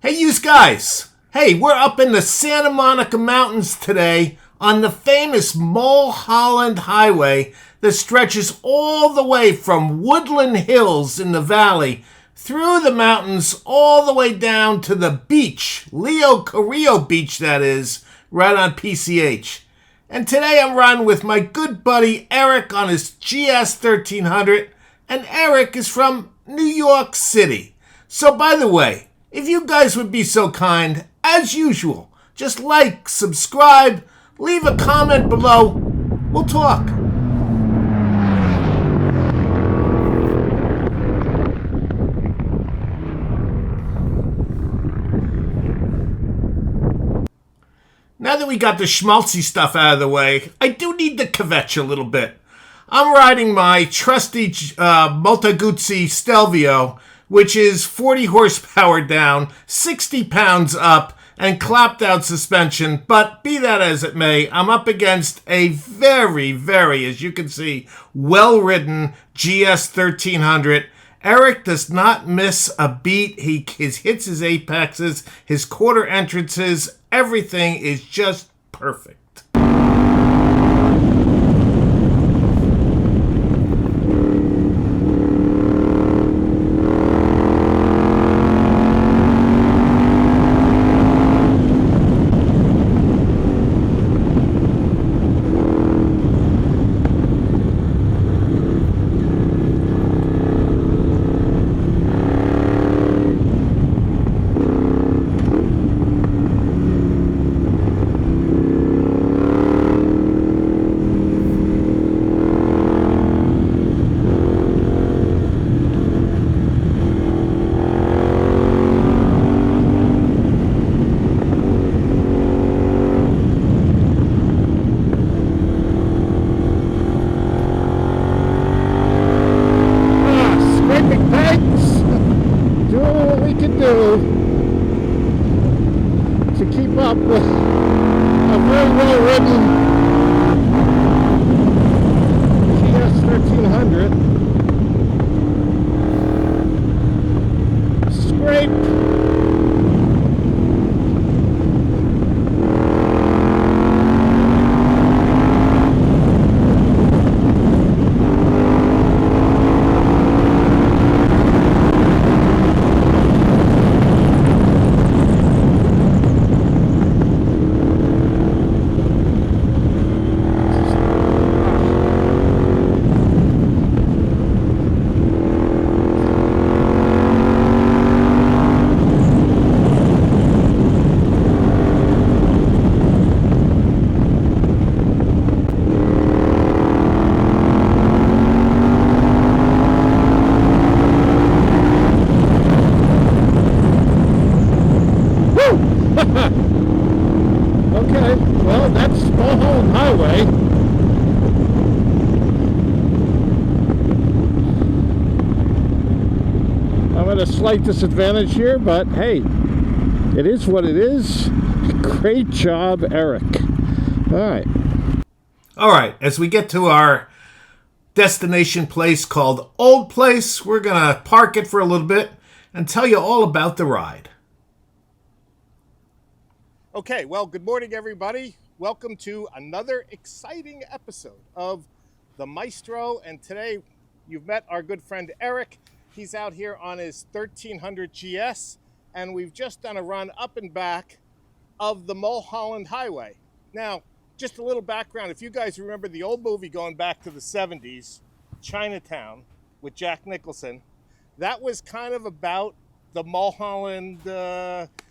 Hey, you guys. Hey, we're up in the Santa Monica Mountains today on the famous Mulholland Highway that stretches all the way from Woodland Hills in the valley through the mountains all the way down to the beach, Leo Carrillo Beach that is, right on PCH. And today I'm riding with my good buddy Eric on his GS 1300, and Eric is from New York City. So by the way, if you guys would be so kind, as usual, just like, subscribe, leave a comment below. We'll talk. Now that we got the schmaltzy stuff out of the way, I do need to kvetch a little bit. I'm riding my trusty Moto Guzzi Stelvio, which is 40 horsepower down, 60 pounds up, and clapped out suspension. But be that as it may, I'm up against a very, as you can see, well-ridden GS 1300. Eric does not miss a beat. He hits his apexes, his quarter entrances, everything is just perfect. To keep up with a very well-ridden GS 1300. Scrape. Okay, well, that's Mulholland Highway. I'm at a slight disadvantage here, but hey, it is what it is. Great job, Eric. All right, as we get to our destination place called Old Place, we're going to park it for a little bit and tell you all about the ride. Okay, well, good morning, everybody. Welcome to another exciting episode of the Maestro. And today you've met our good friend Eric. He's out here on his 1300 GS, and we've just done a run up and back of the Mulholland Highway. Now, just a little background. If you guys remember the old movie going back to the 70s, Chinatown, with Jack Nicholson, that was kind of about the Mulholland,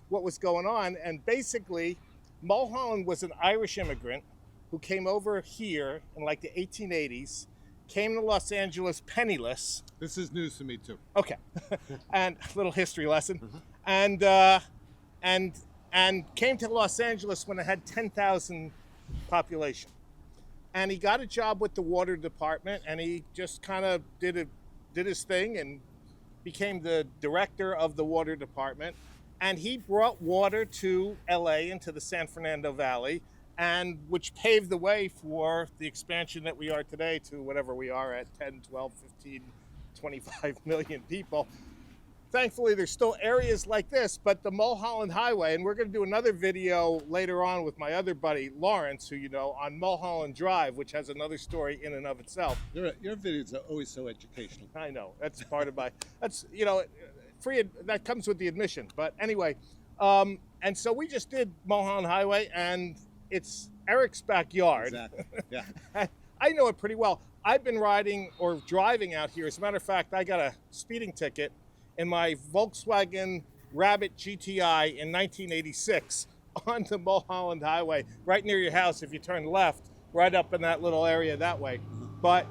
what was going on. And basically, Mulholland was an Irish immigrant who came over here in like the 1880s, came to Los Angeles penniless. This is news to me too. Okay, and a little history lesson, and came to Los Angeles when it had 10,000 population, and he got a job with the water department, and he just kind of did his thing and became the director of the water department. And he brought water to LA into the San Fernando Valley, and which paved the way for the expansion that we are today to whatever we are at 10, 12, 15, 25 million people. thankfully there's still areas like this, but the Mulholland Highway, and we're going to do another video later on with my other buddy Lawrence, who you know, on Mulholland Drive, which has another story in and of itself. Your videos are always so educational. I know, that's part of my, that's, you know, free, that comes with the admission. But anyway, and so we just did Mulholland Highway, and it's Eric's backyard. Exactly. Yeah. I know it pretty well. I've been riding or driving out here. As a matter of fact, I got a speeding ticket in my Volkswagen Rabbit GTI in 1986 on the Mulholland Highway, right near your house if you turn left, right up in that little area that way. But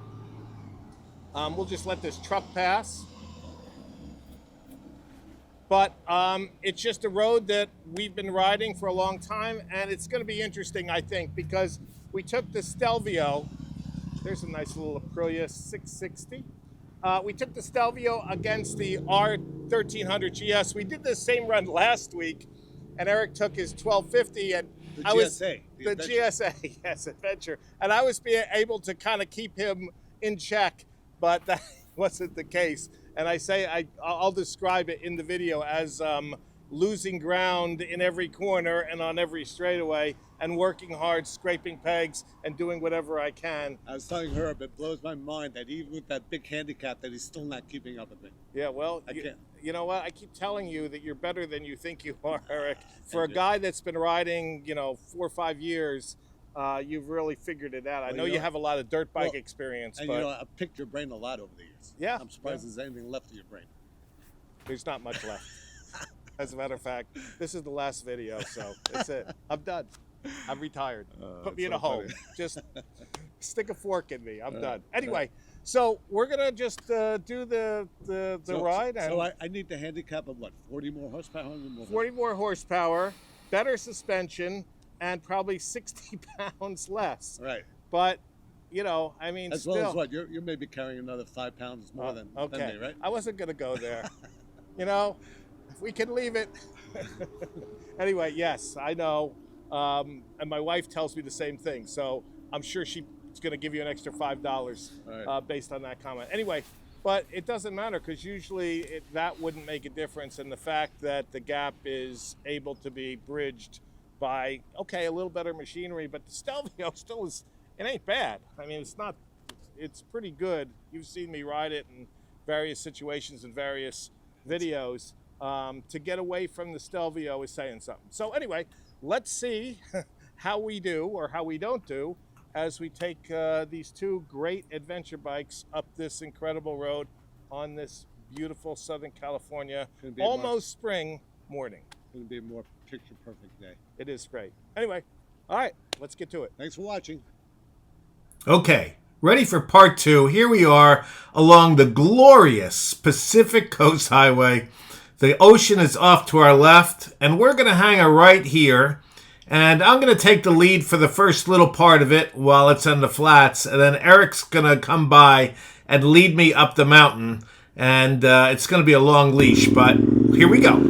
we'll just let this truck pass. But it's just a road that we've been riding for a long time, and it's going to be interesting, I think, because we took the Stelvio. There's a nice little Aprilia 660. We took the Stelvio against the R1300Gs. We did the same run last week, and Eric took his 1250, and The I was GSA. the GSA, yes, Adventure, and I was being able to kind of keep him in check, but that wasn't the case. And I'll describe it in the video as losing ground in every corner and on every straightaway, and working hard, scraping pegs, and doing whatever I can. I was telling her, it blows my mind that even with that big handicap, that he's still not keeping up with me. Yeah, well, I can't. You know what? I keep telling you that you're better than you think you are, Eric. For a guy that's been riding, 4 or 5 years, you've really figured it out. I know you have a lot of dirt bike experience, and but I've picked your brain a lot over the years. Yeah, I'm surprised there's anything left of your brain. there's not much left. As a matter of fact, this is the last video, so that's it. I'm done. I'm retired. Put me in a hole. Just stick a fork in me. I'm done. Anyway, so we're gonna just do the ride. And So I need the handicap of what? 40 more horsepower? 100 more 40 more horsepower, better suspension, and probably 60 pounds less. Right. But I mean, As still. well as what? You're maybe carrying another 5 pounds more than me, right? I wasn't gonna go there. If we can leave it. Anyway, yes, I know. And my wife tells me the same thing, so I'm sure she's going to give you an extra $5 Right. based on that comment. Anyway, but it doesn't matter, because usually that wouldn't make a difference, and the fact that the gap is able to be bridged by, a little better machinery, but the Stelvio still it ain't bad. I mean, it's pretty good. You've seen me ride it in various situations and various videos. To get away from the Stelvio is saying something. So anyway, let's see how we do or how we don't do as we take these two great adventure bikes up this incredible road on this beautiful Southern California, almost spring morning. It's going to be a more picture perfect day. It is great. Anyway, all right, let's get to it. Thanks for watching. Okay, ready for part 2. Here we are along the glorious Pacific Coast Highway. The ocean is off to our left, and we're going to hang a right here. And I'm going to take the lead for the first little part of it while it's on the flats. And then Eric's going to come by and lead me up the mountain. And it's going to be a long leash, but here we go.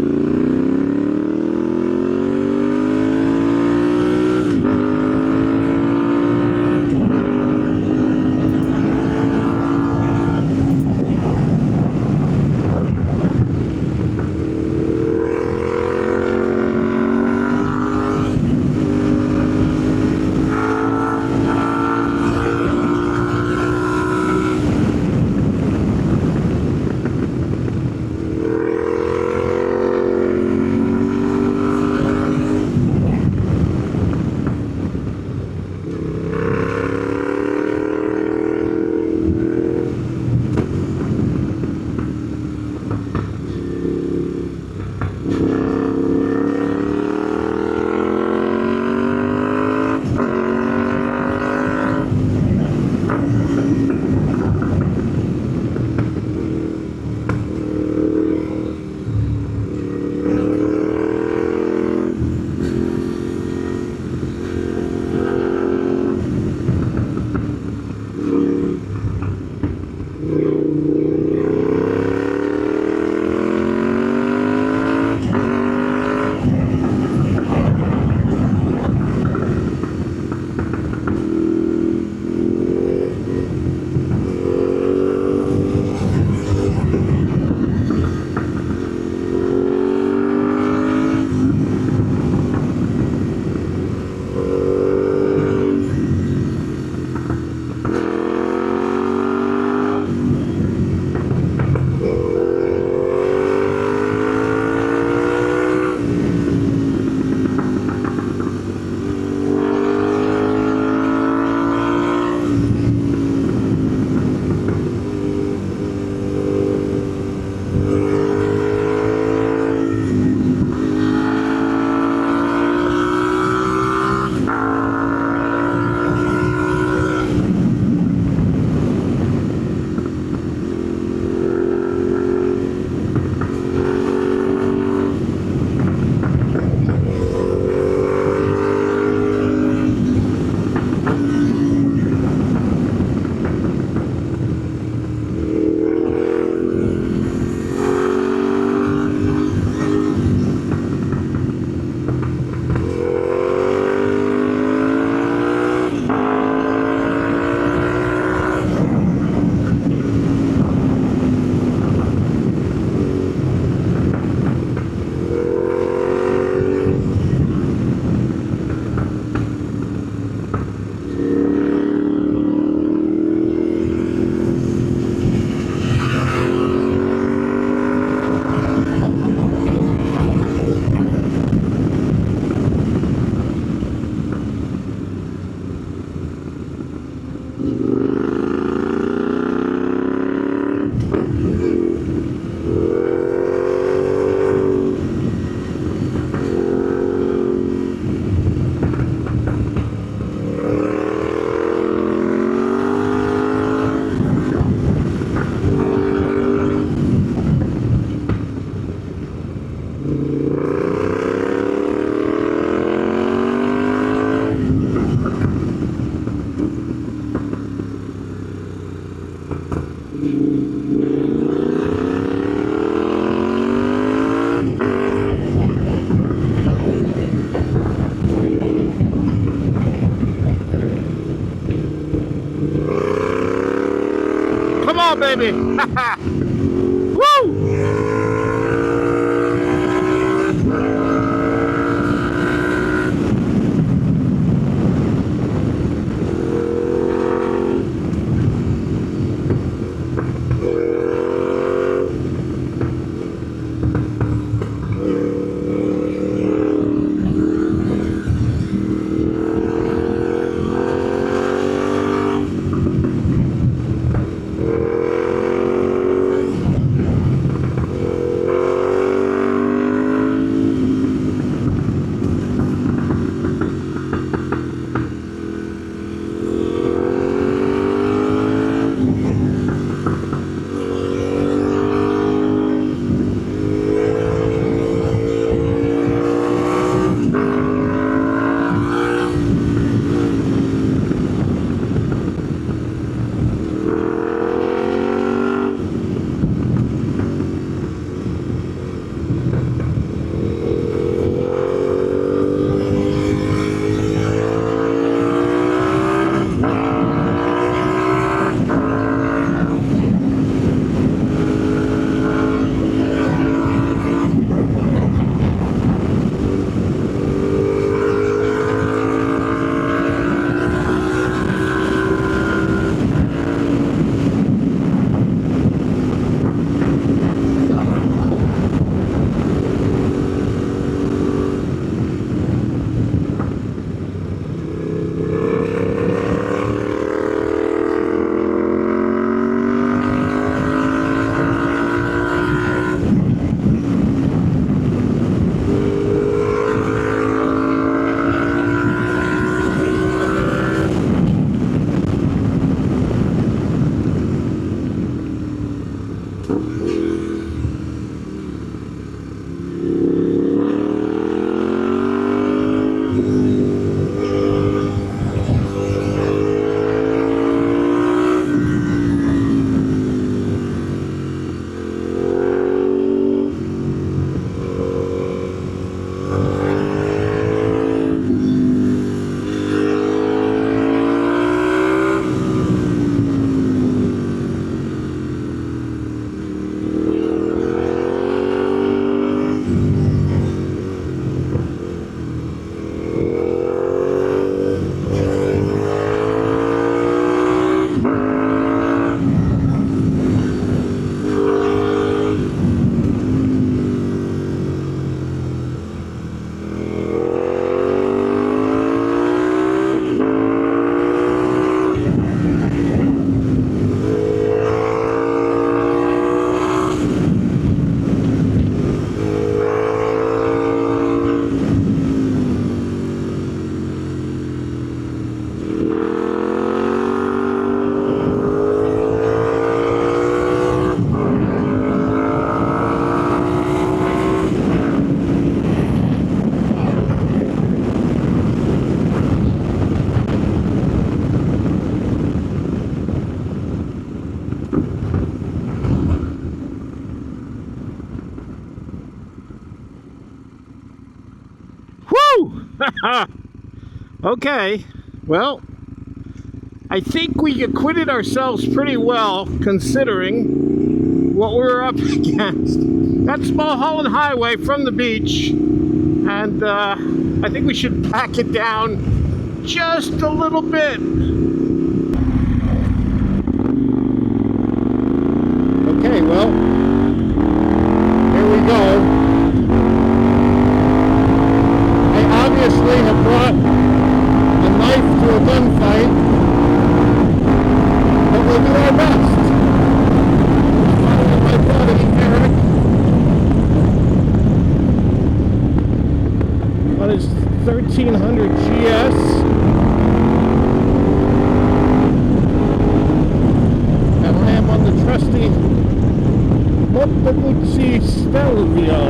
baby. Woo! Okay, well, I think we acquitted ourselves pretty well considering what we were up against. That's Mulholland Highway from the beach, and I think we should back it down just a little bit. Okay, well, here we go. I obviously have brought a knife to a gunfight, but we'll do our best. Following my buddy Eric on his 1300 GS. And I am on the trusty Moto Guzzi Stelvio.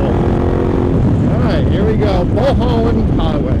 Alright, here we go. Mulholland Highway.